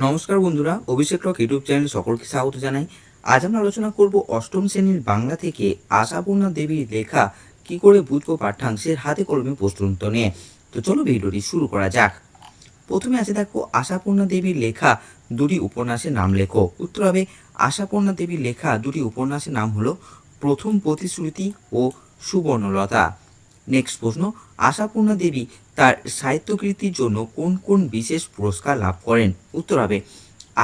নমস্কার বন্ধুরা, অভিষেক rock YouTube চ্যানেলে সকলকে স্বাগত জানাই। আজ আমরা আলোচনা করব অষ্টম শ্রেণীর বাংলা থেকে আশাপূর্ণা দেবীর লেখা কি করে বুঝবো পাঠ্যাংশের হাতে কলমে প্রশ্ন উত্তর নিয়ে। তো চলো ভিডিওটি শুরু করা যাক। প্রথমে আছে দেখো, আশাপূর্ণা দেবীর লেখা দুটি উপন্যাসের নাম লেখো। উত্তর হবে আশাপূর্ণা দেবীর লেখা দুটি উপন্যাসের নাম হলো প্রথম প্রতিশ্রুতি ও সুবর্ণলতা। নেক্সট প্রশ্ন, আশাপূর্ণা দেবী তার সাহিত্যকৃতির জন্য কোন কোন বিশেষ পুরস্কার লাভ করেন? উত্তর হবে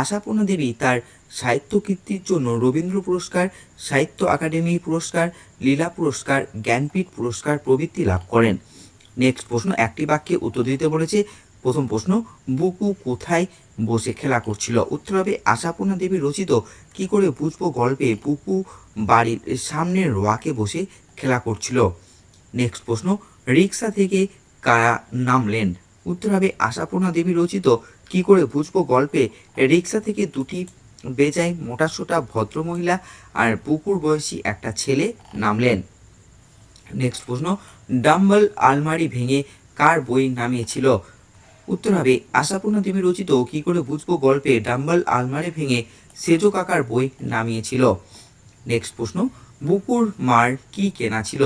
আশাপূর্ণা দেবী তার সাহিত্যকৃতির জন্য রবীন্দ্র পুরস্কার, সাহিত্য একাডেমি পুরস্কার, লীলা পুরস্কার, জ্ঞানপীঠ পুরস্কার প্রভৃতি লাভ করেন। নেক্সট প্রশ্ন, একটি বাক্যে উত্তর দিতে বলেছে। প্রথম প্রশ্ন, বুকু কোথায় বসে খেলা করছিল? উত্তর হবে আশাপূর্ণা দেবী রচিত কি করে বুঝবো গল্পে বুকু বাড়ির সামনের ওয়াকে বসে খেলা করছিল। নেক্সট প্রশ্ন, রিক্সা থেকে কারা নামলেন? উত্তর হবে আশাপূর্ণা দেবী রচিত কি করে বুঝবো গল্পে রিক্সা থেকে দুটি বেজায় মোটাসোটা ভদ্রমহিলা আর বুকুর বয়সী একটা ছেলে নামলেন। নেক্সট প্রশ্ন, ডাম্বল আলমারি ভেঙে কার বই নামিয়েছিল? উত্তর হবে আশাপূর্ণা দেবী রচিত কি করে বুঝবো গল্পে ডাম্বল আলমারি ভেঙে সেজো কাকার বই নামিয়েছিল। নেক্সট প্রশ্ন, বুকুর মার কি কেনা ছিল?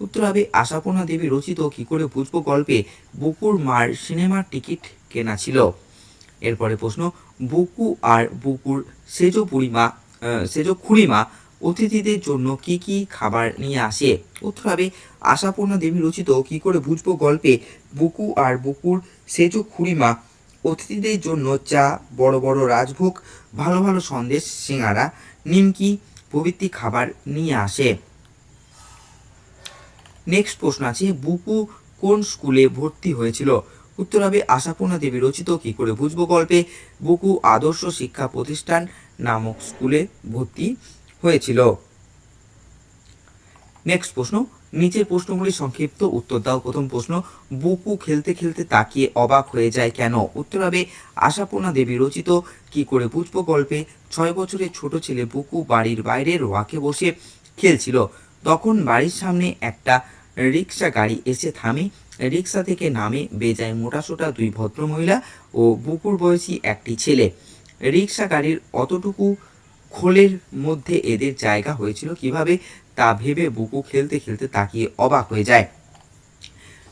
উত্তর হবে আশাপূর্ণা দেবী রচিত কি করে বুঝবো গল্পে বুকুর মার সিনেমার টিকিট কেনা ছিল। এরপরে প্রশ্ন, বুকু আর বুকুর সেজো খুড়িমা অতিথিদের জন্য কি কি খাবার নিয়ে আসে? উত্তর হবে আশাপূর্ণা দেবী রচিত কি করে বুঝবো গল্পে বুকু আর বুকুর সেজো খুড়িমা অতিথিদের জন্য চা, বড় বড় রাজভোগ, ভালো ভালো সন্দেশ, সিঙ্গারা, নিমকি প্রভৃতি খাবার নিয়ে আসে। নেক্সট প্রশ্ন আছে, বুকু কোন স্কুলে ভর্তি হয়েছিল? উত্তর হবে আশাপূর্ণা দেবী রচিত কি করে বুঝবো গল্পে বুকু আদর্শ শিক্ষা প্রতিষ্ঠান নামক স্কুলে ভর্তি হয়েছিল। নেক্সট প্রশ্ন, নিচের প্রশ্নগুলির সংক্ষিপ্ত উত্তর দাও। প্রথম প্রশ্ন, বুকু খেলতে খেলতে তাকিয়ে অবাক হয়ে যায় কেন? উত্তর হবে আশাপূর্ণা দেবী রচিত কি করে বুঝবো গল্পে 6 বছরের ছোট ছেলে বুকু বাড়ির বাইরের ওয়াকে বসে খেলছিল। তখন বাড়ির সামনে একটা রিক্সা গাড়ি এসে থামে। রিক্সা থেকে নামে বেজায় মোটাসোটা দুই ভদ্রমহিলা ও বুকুর বয়সী একটি ছেলে। রিক্সা গাড়ির অতটুকু খোলের মধ্যে এদের জায়গা হয়েছিল কিভাবে, তা ভেবে বুকু খেলতে খেলতে তাকিয়ে অবাক হয়ে যায়।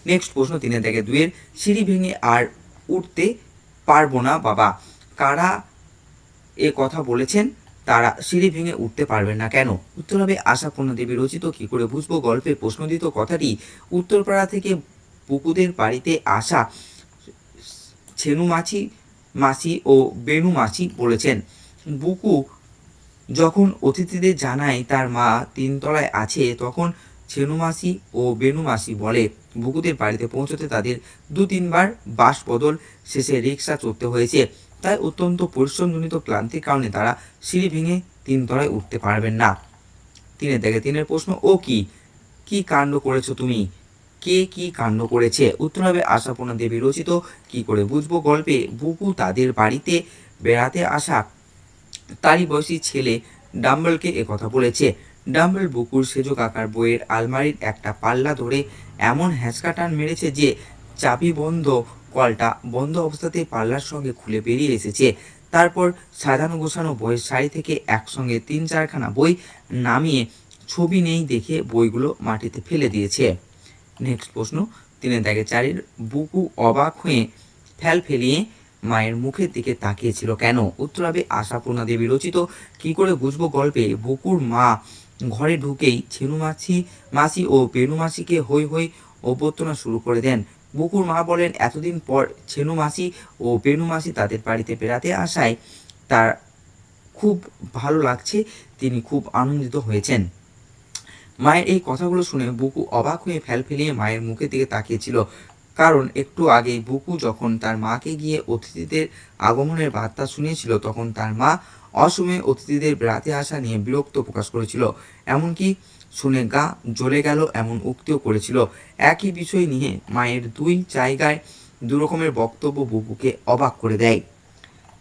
নেক্সট প্রশ্ন 3-2, সিঁড়ি ভেঙে আর উঠতে পারবো না বাবা, কারা এ কথা বলেছেন? তারা সিঁড়ি ভেঙে উঠতে পারবেন না কেন? উত্তর হবে আশাপূর্ণা দেবী রচিত কি করে বুঝবো গল্পে প্রশ্নদিত কথাটি উত্তরপাড়া থেকে বুকুদের বাড়িতে আসা ছেনু মাসি ও বেনু মাসি বলেছেন। বুকু যখন অতিথিদের জানায় তার মা 3 তলায় আছে, তখন ছেনু মাসি ও বেনু মাসি বলে বুকুদের বাড়িতে পৌঁছতে তাদের 2-3 বার বাস বদল শেষে রিক্সা চড়তে হয়েছে, তাই অত্যন্ত পরিশ্রমজনিত ক্লান্তির কারণে তারা সিঁড়ি ভেঙে 3 তলায় উঠতে পারবেন না। 3-3 প্রশ্ন, ও কি কি কাণ্ড করেছো তুমি? কে কি কাণ্ড করেছে? উত্তর হবে আশাপূর্ণা দেবী রচিত কি করে বুঝবো গল্পে বুকু তাদের বাড়িতে বেড়াতে আসা তারই বয়সী ছেলে ডাম্বলকে একথা বলেছে। ডাম্বল বুকুর সেজো কাকার বইয়ের আলমারির একটা পাল্লা ধরে এমন হ্যাঁচকা টান মেরেছে যে চাবি বন্ধ কলটা বন্ধ অবস্থাতেই পাল্লার সঙ্গে খুলে বেরিয়ে এসেছে। তারপর সাজানো গোছানো বইয়ের শাড়ি থেকে একসঙ্গে 3-4খানা বই নামিয়ে ছবি নেই দেখে বইগুলো মাটিতে ফেলে দিয়েছে। নেক্সট প্রশ্ন 3-4, বুকু অবাক হয়ে ফেলিয়ে মায়ের মুখের দিকে তাকিয়েছিল কেন? উত্তর হবে আশাপূর্ণা দেবী রচিত কি করে বুঝবো গল্পে বুকুর মা ঘরে ঢুকেই ছেনু মাসি ও বেনু মাসিকে হই হই অভ্যর্থনা শুরু করে দেন। বুকুর মা বলেন এতদিন পর ছেনু মাসি ও বেনু মাসি তাদের বাড়িতে বেড়াতে আসায় তার খুব ভালো লাগছে, তিনি খুব আনন্দিত হয়েছেন। মায়ের এই কথাগুলো শুনে বুকু অবাক হয়ে ফেলিয়ে মায়ের মুখের দিকে তাকিয়েছিল, কারণ একটু আগেই বুকু যখন তার মাকে গিয়ে অতিথিদের আগমনের বার্তা শুনিয়েছিল, তখন তার মা অসময়ে অতিথিদের বেড়াতে আসা নিয়ে বিরক্ত প্রকাশ করেছিল, এমনকি শুনে গা জ্বলে গেল এমন উক্তিও করেছিল। একই বিষয় নিয়ে মায়ের 2 জায়গায় 2 রকমের বক্তব্য বুকুকে অবাক করে দেয়।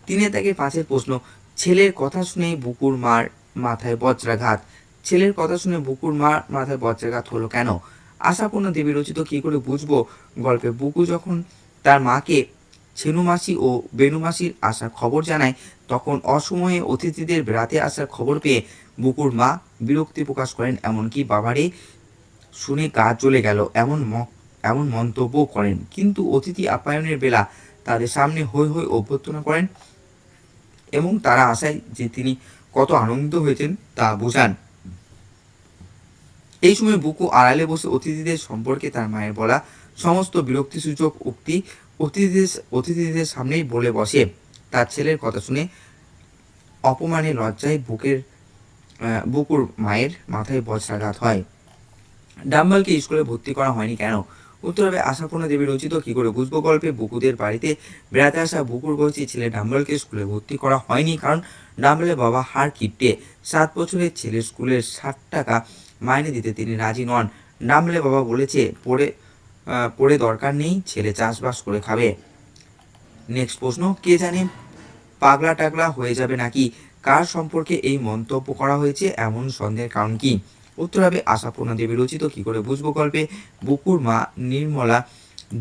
3-5 প্রশ্ন, ছেলের কথা শুনেই বুকুর মার মাথায় বজ্রাঘাত। ছেলের কথা শুনে বুকুর মার মাথায় বজ্রাঘাত হলো কেন? আশাপূর্ণা দেবী রচিত কি করে বুঝবো গল্পে বুকু যখন তার মাকে ছেনু মাসি ও বেনু মাসির আসার খবর জানায়, তখন অসময়ে অতিথিদের বেড়াতে আসার খবর পেয়ে বুকুর মা বিরক্তি প্রকাশ করেন, এমনকি বাবারে শুনে গা জ্বলে গেল এমন মন্তব্য করেন। কিন্তু অতিথি আপ্যায়নের বেলা তাদের সামনে হৈ হৈ অভ্যর্থনা করেন এবং তারা আশায় যে তিনি কত আনন্দিত হয়েছেন তা বোঝান। এই সময় বুকু আড়ালে বসে অতিথিদের সম্পর্কে তার মায়ের বলা সমস্ত বিরক্তিসূচক উক্তি অতিথিদের সামনেই বলে বসে। তার ছেলের কথা শুনে অপমানে লজ্জায় বুকুর মায়ের মাথায় বজ্রাঘাত হয়। ডাম্বালকে স্কুলে ভর্তি করা হয়নি কেন? উত্তর হবে আশাপূর্ণা দেবী রচিত কি করে বুঝবো গল্পে বুকুদের বাড়িতে বেড়াতে আসা বুকুর বয়সী ছেলে ডাম্বালকে স্কুলে ভর্তি করা হয়নি কারণ ডাম্বালের বাবা হাড় কিপটে। 7 বছরের ছেলে স্কুলের 60 টাকা মাইনে দিতে তিনি রাজি নন। ডাম্বালের বাবা বলেছে পড়ে দরকার নেই, ছেলে চাষবাস করে খাবে। নেক্সট প্রশ্ন, কে জানে পাগলা টাগলা হয়ে যাবে নাকি? কার সম্পর্কে এই মন্তব্য করা হয়েছে? এমন সন্দেহের কারণ কি? উত্তর হবে আশাপূর্ণা দেবী রচিত কি করে বুঝবো গল্পে বুকুর মা নির্মলা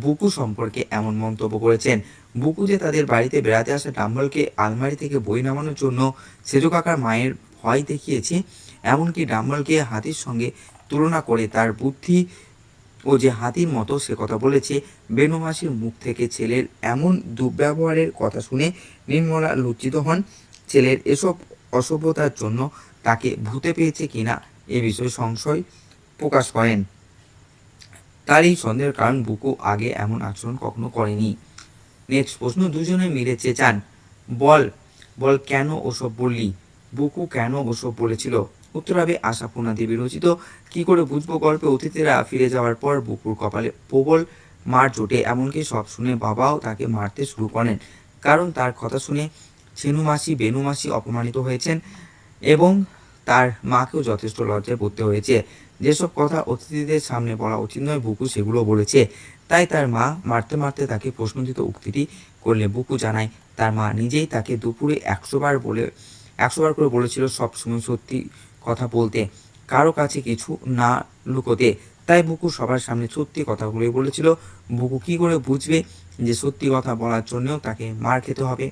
বুকু সম্পর্কে এমন মন্তব্য করেছেন। বুকু যে তাদের বাড়িতে বেড়াতে আসা ডাম্বলকে আলমারি থেকে বই নামানোর জন্য সেজো কাকার মায়ের ভয় দেখিয়েছে, এমনকি ডাম্বলকে হাতির সঙ্গে তুলনা করে তার বুদ্ধি ও যে হাতির মতো সে কথা বলেছে। বেনু মাসির মুখ থেকে ছেলের এমন দুর্ব্যবহারের কথা শুনে নির্মলা লজ্জিত হন। ছেলের এসব অসভ্যতার জন্য তাকে ভূতে পেয়েছে কিনা এ বিষয়ে সংশয় প্রকাশ করেন। তার এই সন্দেহের কারণ বুকু আগে এমন আচরণ কখনো করেনি। নেক্সট প্রশ্ন, দুজনে মিলে চেঁচান, বল বল কেন ওসব বললি? বুকু কেন ওসব বলেছিল? উত্তর হবে আশাপূর্ণা দেবী রচিত কি করে বুঝবো গল্পে অতিথিরা ফিরে যাওয়ার পর বুকুর কপালে প্রবল মার জোটে, এমনকি সব শুনে বাবাও তাকে মারতে শুরু করেন কারণ তার কথা শুনে ছেনু মাসি বেনু মাসি অপমানিত হয়েছেন এবং তার মাকেও যথেষ্ট লজ্জায় পড়তে হয়েছে। যেসব কথা অতিথিদের সামনে বলা উচিত নয় বুকু সেগুলো বলেছে, তাই তার মা মারতে মারতে তাকে প্রশ্নটিত উক্তিটি করলে বুকু জানায় তার মা নিজেই তাকে দুপুরে 100 বার করে বলেছিল সব সময় সত্যি কথা বলতে, কারো কাছে কিছু না লুকোতে। তাই বুকু সবার সামনে সত্যি কথাগুলোই বলেছিল। বুকু কি করে বুঝবে যে সত্যি কথা বলার জন্যও তাকে মার খেতে হবে?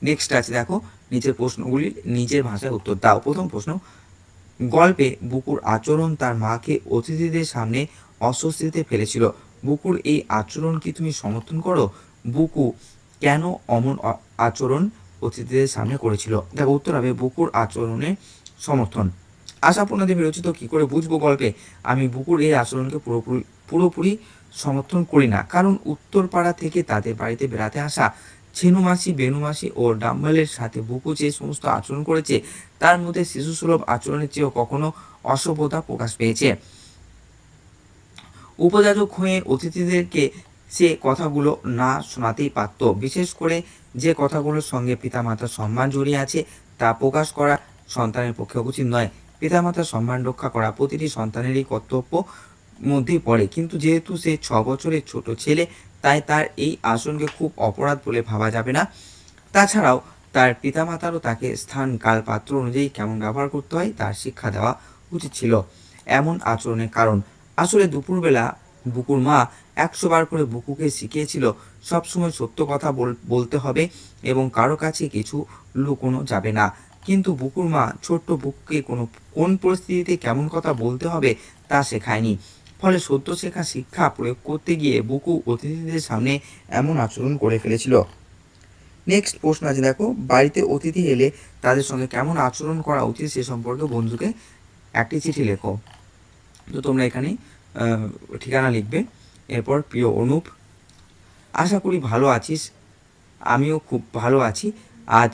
নেক্সট আছে দেখো, নিচের প্রশ্নগুলি নিজের ভাষায় উত্তর দাও। প্রথম প্রশ্ন, গল্পে বুকুর আচরণ তার মাকে অতিথিদের সামনে অস্বস্তিতে ফেলেছিল। বুকুর এই আচরণ কি তুমি সমর্থন করো? বুকু কেন অমন আচরণ অতিথিদের সামনে করেছিল? দেখো উত্তর হবে বুকুর আচরণের সমর্থন। আশাপূর্ণা দেবী রচিত কি করে বুঝবো গল্পে আমি বুকুর এই আচরণকে পুরোপুরি সমর্থন করি না, কারণ উত্তরপাড়া থেকে তাদের বাড়িতে বেড়াতে আসা ছেনু মাসি বেনু মাসি ও ডাম্বলের সাথে বুকু যে সমস্ত আচরণ করেছে তার মধ্যে শিশুসুলভ আচরণের চেয়েও কখনো অসভ্যতা প্রকাশ পেয়েছে। উপযাজক হয়ে অতিথিদেরকে সে কথাগুলো না শোনাতেই পারত। বিশেষ করে যে কথাগুলোর সঙ্গে পিতামাতার সম্মান জড়িয়ে আছে তা প্রকাশ করা সন্তানের পক্ষে উচিত নয়। পিতামাতার সম্মান রক্ষা করা প্রতিটি সন্তানেরই কর্তব্য মধ্যেই পড়ে, কিন্তু যেহেতু সে 6 বছরের ছোট ছেলে তাই তার এই আচরণকে খুব অপরাধ বলে ভাবা যাবে না। তাছাড়াও তার পিতামাতারও তাকে স্থান কাল পাত্র অনুযায়ী কেমন ব্যবহার করতে হয় তার শিক্ষা দেওয়া উচিত ছিল। এমন আচরণের কারণ আসলে দুপুরবেলা বুকুর মা 100 বার করে বুকুকে শিখিয়েছিল সবসময় সত্য কথা বলতে হবে এবং কারো কাছে কিছু লুকোনো যাবে না। কিন্তু বুকুর মা ছোট্ট বুকুকে কোন পরিস্থিতিতে কেমন কথা বলতে হবে তা শেখায়নি। ফলে সদ্য শেখা শিক্ষা প্রয়োগ করতে গিয়ে বুকু অতিথিদের সামনে এমন আচরণ করে ফেলেছিল। নেক্সট প্রশ্ন আছে দেখো, বাড়িতে অতিথি এলে তাদের সঙ্গে কেমন আচরণ করা উচিত সে সম্পর্কে বন্ধুকে একটি চিঠি লেখো। তো তোমরা এখানে ঠিকানা লিখবে। এরপর প্রিয় অনুপ, আশা করি ভালো আছিস, আমিও খুব ভালো আছি। আজ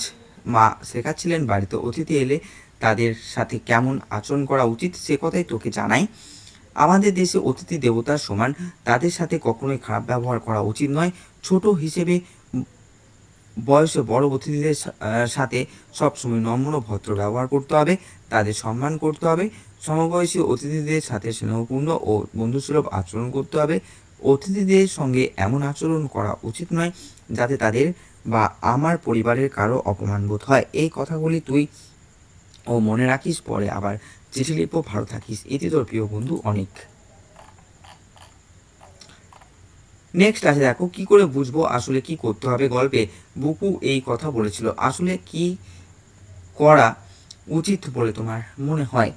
মা শেখাচ্ছিলেন বাড়িতে অতিথি এলে তাদের সাথে কেমন আচরণ করা উচিত সে কথাই তোকে জানাই। আমাদের দেশে অতিথি দেবতার সমান, তাদের সাথে কখনোই খারাপ ব্যবহার করা উচিত নয়। ছোট হিসেবে বয়সে বড় অতিথিদের সাথে সবসময় নম্র ভদ্র ব্যবহার করতে হবে, তাদের সম্মান করতে হবে। সমবয়সী অতিথিদের সাথে স্নেহপূর্ণ ও বন্ধুসুলভ আচরণ করতে হবে। অতিথিদের সঙ্গে এমন আচরণ করা উচিত নয় যাতে তাদের বা আমার পরিবারের কারো অপমানবোধ হয়। এই কথাগুলি তুই মনে রাখিস, পরে আবার চিঠি লিখবো। ভালো থাকিস। এটি তোর প্রিয় বন্ধু অনিক। নেক্সট আছে দেখো, কি করে বুঝবো আসলে কি করতে হবে গল্পে বুকু এই কথা বলেছিল, আসলে কি করা উচিত বলে তোমার মনে হয়?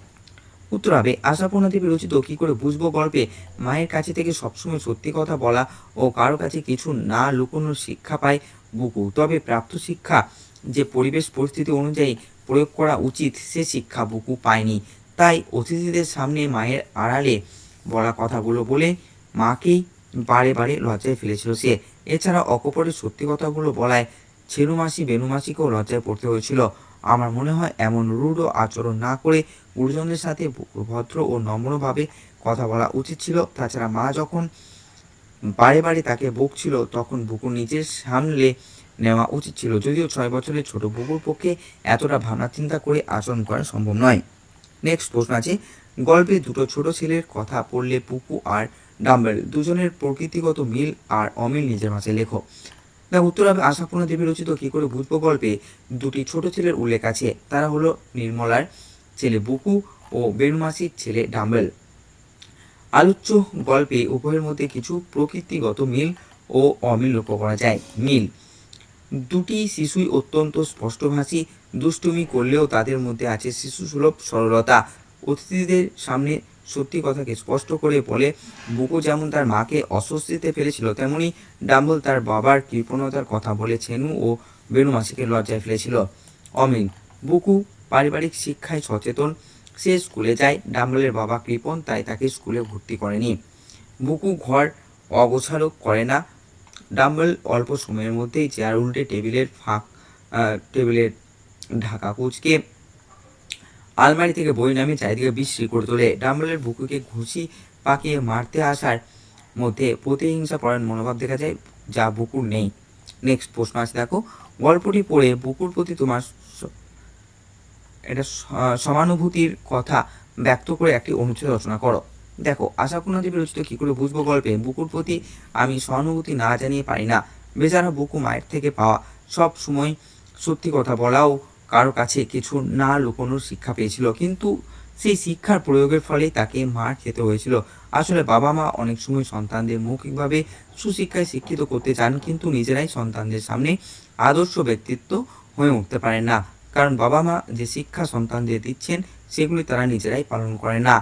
উত্তর হবে আশাপূর্ণা দেবী রচিত কি করে বুঝবো গল্পে মায়ের কাছে থেকে সবসময় সত্যি কথা বলা ও কারো কাছে কিছু না লুকোনোর শিক্ষা পায় বুকু। তবে প্রাপ্ত শিক্ষা যে পরিবেশ পরিস্থিতি অনুযায়ী প্রয়োগ করা উচিত সে শিক্ষা বুকু পায়নি। তাই অতিথিদের সামনে মায়ের আড়ালে বলা কথাগুলো বলে মাকেই বারে বারে লজ্জায় ফেলেছিল সে। এছাড়া অকপটের সত্যি কথাগুলো বলায় ছেনুমাসি বেনুমাসিকেও লজ্জায় পড়তে হয়েছিল। আমার মনে হয় এমন রূঢ় আচরণ না করে গুরুজনদের সাথে ভদ্র ও নম্রভাবে কথা বলা উচিত ছিল। তাছাড়া মা যখন বারে বারে তাকে বকছিল তখন বুকুর নিজের সামলে নেওয়া উচিত ছিল। যদিও 6 বছরের ছোট বুকুর পক্ষে এতটা ভাবনা চিন্তা করে আচরণ করা সম্ভব নয়। নেক্সট প্রশ্ন আছে, গল্পে দুটো ছোট ছেলের কথা পড়লে পুকু আর ডাম্বেল দুজনের প্রকৃতিগত মিল আর অমিল নিজের মাঝে লেখো। উত্তর হবে আশাপূর্ণা দেবী রচিত কি করে বুঝবো গল্পে দুটি ছোট ছেলের উল্লেখ আছে। তারা হলো নির্মলার ছেলে বুকু ও বেনুমাসির ছেলে ডাম্বেল। আলোচ্য গল্পে উভয়ের মধ্যে কিছু প্রকৃতিগত মিল ও অমিল লক্ষ্য করা যায়। মিল, দুটি শিশুই অত্যন্ত স্পষ্টভাষী, দুষ্টুমি করলেও তাদের মধ্যে আছে শিশুসুলভ সরলতা। অতিথিদের সামনে সত্যি কথাকে স্পষ্ট করে বলে। বুকু যেমন তার মাকে অস্বস্তিতে ফেলেছিল, তেমনি ডাম্বল তার বাবার কৃপণতার কথা বলে ছেনু ও বেনুমাসিকে লজ্জায় ফেলেছিল। অমিল, বুকু পারিবারিক শিক্ষায় সচেতন, সে স্কুলে যায়। ডাম্বলের বাবা কৃপণ, তাই তাকে স্কুলে ভর্তি করেনি। বুকু ঘর অগোছালো করে না। ডাম্বল অল্প সময়ের মধ্যেই চেয়ার উল্টে টেবিলের ঢাকা কুচকে আলমারি থেকে বই নামিয়ে চারিদিকে বিশ্রী করে তোলে। ডাম্বলের বুকুকে ঘুষি পাকিয়ে মারতে আসার মধ্যে প্রতিহিংসা পরায়ণ মনোভাব দেখা যায়, যা বুকুর নেই। নেক্সট প্রশ্ন আছে দেখো, গল্পটি পড়ে বুকুর প্রতি তোমার এটা সমানুভূতির কথা ব্যক্ত করে একটি অনুচ্ছেদ রচনা করো। দেখো, আশাপূর্ণা দেবী রচিত কি করে বুঝবো গল্পে বুকুর প্রতি আমি সহানুভূতি না জানিয়ে পারি না। বেচারা বুকু মায়ের থেকে পাওয়া সব সময় সত্যি কথা বলাও কারো কাছে কিছু না লুকোনোর শিক্ষা পেয়েছিল, কিন্তু সেই শিক্ষার প্রয়োগের ফলেই তাকে মার খেতে হয়েছিল। আসলে বাবা মা অনেক সময় সন্তানদের মৌখিকভাবে সুশিক্ষায় শিক্ষিত করতে চান, কিন্তু নিজেরাই সন্তানদের সামনে আদর্শ ব্যক্তিত্ব হয়ে উঠতে পারেন না, কারণ বাবা মা যে শিক্ষা সন্তানদের দিচ্ছেন সেগুলি তারা নিজেরাই পালন করে না।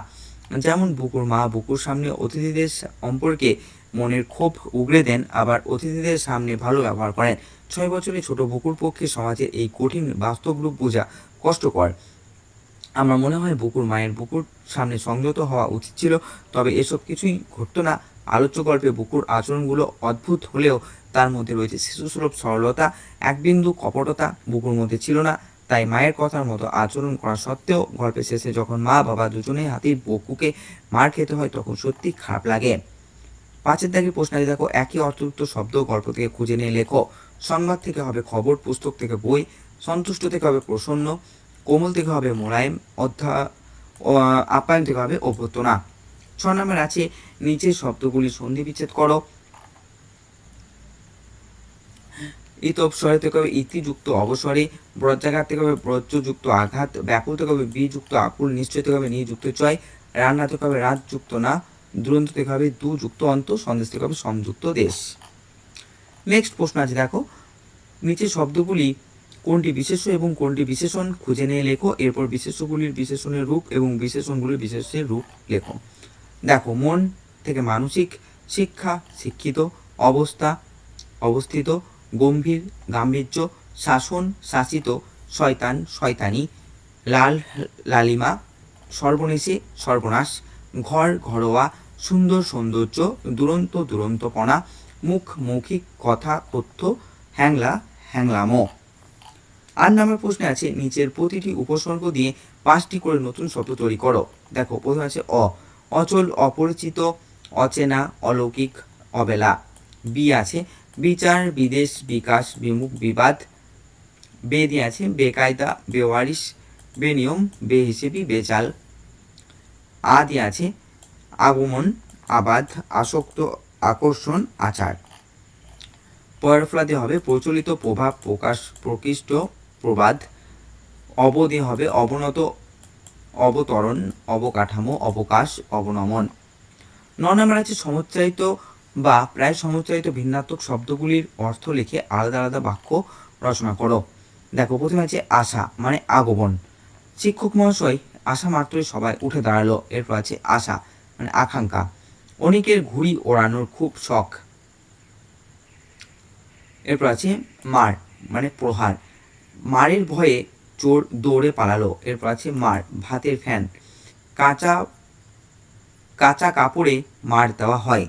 যেমন বুকুর মা বুকুর সামনে অতিথিদের সম্পর্কে মনের ক্ষোভ উগড়ে দেন, আবার অতিথিদের সামনে ভালো ব্যবহার করেন। 6 বছরের ছোট বুকুর পক্ষে সমাজের এই কঠিন বাস্তব রূপ বোঝা কষ্টকর। আমার মনে হয় বুকুর মায়ের বুকুর সামনে সংযত হওয়া উচিত ছিল, তবে এসব কিছুই ঘটতো না। আলোচ্য গল্পে বুকুর আচরণগুলো অদ্ভুত হলেও তার মধ্যে রয়েছে শিশুসুলভ সরলতা, এক বিন্দু কপটতা বুকুর মধ্যে ছিল না। তাই মায়ের কথার মতো আচরণ করা সত্ত্বেও গল্পের শেষে যখন মা বাবা দুজনেই হাতির বুকুকে মার খেতে হয় তখন সত্যি খারাপ লাগে। 5 দাগের প্রশ্ন আছে দেখো, একই অর্থযুক্ত শব্দ গল্প থেকে খুঁজে নিয়ে লেখো। সংবাদ থেকে হবে খবর, পুস্তক থেকে বই, সন্তুষ্ট থেকে হবে প্রসন্ন, কোমল থেকে হবে মোলায়েম, আপ্যায়ন থেকে হবে অভ্যর্থনা। 6 নম্বর আছে নিচের শব্দগুলি সন্ধি বিচ্ছেদ করো। ইতস্বরে থেকে হবে ইতিযুক্ত অবসরে, ব্রজাঘাত থেকে হবে ব্রজযুক্ত আঘাত, ব্যাকুল থেকে হবে বিযুক্ত আকুল, নিশ্চয় থেকে হবে নিযুক্ত চয়, রান্না থেকে হবে রাতযুক্ত না, দুরন্ত থেকে হবে দুযুক্ত অন্ত, সন্দেশ থেকে হবে সমযুক্ত দেশ। নেক্সট প্রশ্ন আছে দেখো, নিচের শব্দগুলি কোনটি বিশেষ্য এবং কোনটি বিশেষণ খুঁজে নিয়ে লেখো। এরপর বিশেষ্যগুলির বিশেষণের রূপ এবং বিশেষণগুলির বিশেষের রূপ লেখো। দেখো, মন থেকে মানসিক, শিক্ষা শিক্ষিত, অবস্থা অবস্থিত, গম্ভীর গাম্ভীর্য, শাসন শাসিত, শয়তান শয়তানি, লাল লালিমা, সর্বনেশে সর্বনাশ, ঘর ঘরোয়া, সুন্দর সৌন্দর্য, দুরন্ত দুরন্তপনা, মুখ মৌখিক, কথা তথ্য, হ্যাংলা হ্যাংলামো। 8 নম্বর প্রশ্নে আছে নিচের প্রতিটি উপসর্গ দিয়ে 5টি করে নতুন শব্দ তৈরি করো। দেখো, প্রথমে আছে অচল, অপরিচিত, অচেনা, অলৌকিক, অবেলা। বি আছে বিচার, বিদেশ, বিকাশ, বিমুখ, বিবাদ। বেদি আছে বেকায়দা, বেওয়ারিশ, বেনিয়ম, বেহিসেবি, বেচাল। আদি আছে আগমন, আবাদ, আসক্ত, আকর্ষণ, আচার। পরফলাদি হবে প্রচলিত, প্রভাব, প্রকাশ, প্রকৃষ্ট, প্রবাদ। অবধি হবে অবনত, অবতরণ, অবকাঠামো, অবকাশ, অবনমন। 9 নম্বর আছে সমুচ্চারিত বা প্রায় সমুচ্চারিত ভিন্নাত্মক শব্দগুলির অর্থ লিখে আলাদা আলাদা বাক্য রচনা করো। দেখো প্রথমে আছে আশা মানে আগমন। শিক্ষক মহাশয় আশা মাত্রই সবাই উঠে দাঁড়ালো। এরপর আছে আশা মানে আকাঙ্ক্ষা। অনেকের ঘুড়ি ওড়ানোর খুব শখ। এরপর আছে মার মানে প্রহার। মারের ভয়ে চোর দৌড়ে পালালো। এরপর আছে মার ভাতের ফ্যান। কাঁচা কাঁচা কাপড়ে মার দেওয়া হয়।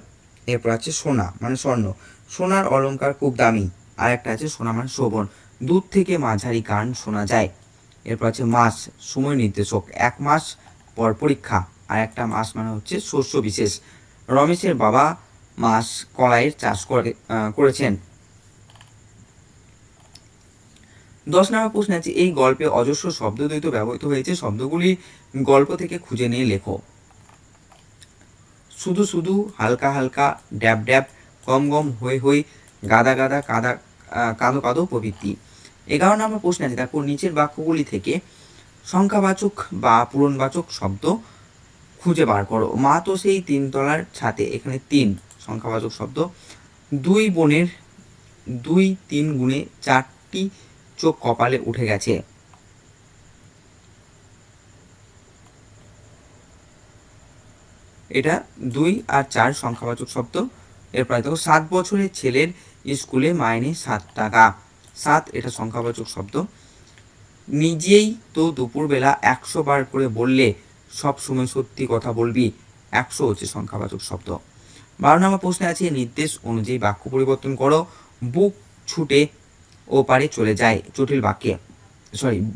এরপর আছে সোনা মানে স্বর্ণ। সোনার অলংকার খুব দামি। আর একটা আছে সোনা মানে শোভন। দূর থেকে মাঝারি গান শোনা যায়। এরপর আছে মাস সময় নির্দেশক। 1 মাস পর পরীক্ষা। আর একটা মাস মানে হচ্ছে শস্য বিশেষ। রমেশের বাবা মাস কলাইয়ের চাষ করেছেন। 10 নম্বর প্রশ্ন আছে এই গল্পে অজস্র শব্দদ্বৈত ব্যবহৃত হয়েছে, শব্দগুলি গল্প থেকে খুঁজে নিয়ে লেখো। শুধু শুধু, হালকা হালকা, ড্যাব ড্যাব, গম গম, হই হই, গাদা গাদা, কাদো কাদো প্রভৃতি। 11 নম্বর প্রশ্ন আছে দেখো নিচের বাক্যগুলি থেকে সংখ্যাবাচক বা পূরণবাচক শব্দ খুঁজে বার করো। মা তো সেই 3 তলার ছাতে। এখানে 3 সংখ্যাবাচক শব্দ। 2 বোনের 2 3 গুণে 4টি চোখ কপালে উঠে গেছে। এটা 2 আর 4 সংখ্যাবাচক শব্দ। এরপর দেখো 7 বছরের ছেলের স্কুলে মাইনে 7 টাকা। 7 এটা সংখ্যাবাচক শব্দ। নিজেই তো দুপুরবেলা 100 বার করে বললে সব সময় সত্যি কথা বলবি। 100 হচ্ছে সংখ্যাবাচক শব্দ। 12 নম্বর প্রশ্নে আছে নির্দেশ অনুযায়ী বাক্য পরিবর্তন করো। বুক ছুটে ও পারে চলে যায় জটিল বাক্যে।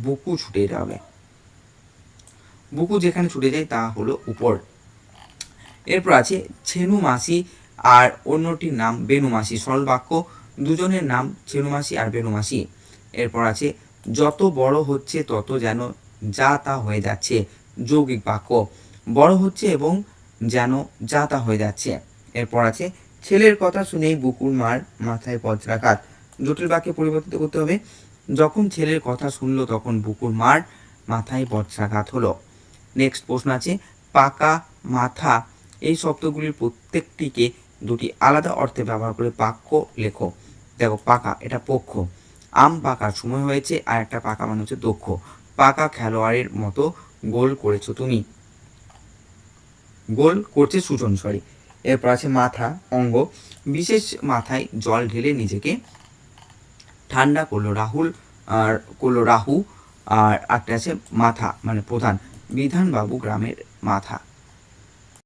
বুকু ছুটে, এটা হবে। বুকু যেখানে ছুটে যায় তা হলো উপর। এরপর আছে ছেনু মাসি আর অন্যটির নাম বেনু মাসি। সরল বাক্য, দুজনের নাম ছেনু মাসি আর বেনু মাসি। এরপর আছে যত বড় হচ্ছে তত যেন যা তা হয়ে যাচ্ছে। যৌগিক বাক্য, বড় হচ্ছে এবং যেন যা তা হয়ে যাচ্ছে। এরপর আছে ছেলের কথা শুনেই বুকুর মার মাথায় বজ্রাঘাত। জটিল বাক্যে পরিবর্তিত করতে হবে। যখন ছেলের কথা শুনলো তখন বুকুর মার মাথায় বজ্রাঘাত হলো। নেক্সট প্রশ্ন আছে পাকা, মাথা এই শব্দগুলির প্রত্যেকটিকে দুটি আলাদা অর্থে ব্যবহার করে বাক্য লেখো। দেখো পাকা এটা পক্ষ। আম পাকার সময় হয়েছে। আর একটা পাকা মানে হচ্ছে দক্ষ। পাকা খেলোয়াড়ের মতো গোল করেছো তুমি। গোল করছে সুজন, এরপর আছে মাথা অঙ্গ। বিশেষ মাথায় জল ঢেলে নিজেকে ঠান্ডা করলো রাহু। আর একটা আছে মাথা মানে প্রধান। বিধানবাবু গ্রামের মাথা।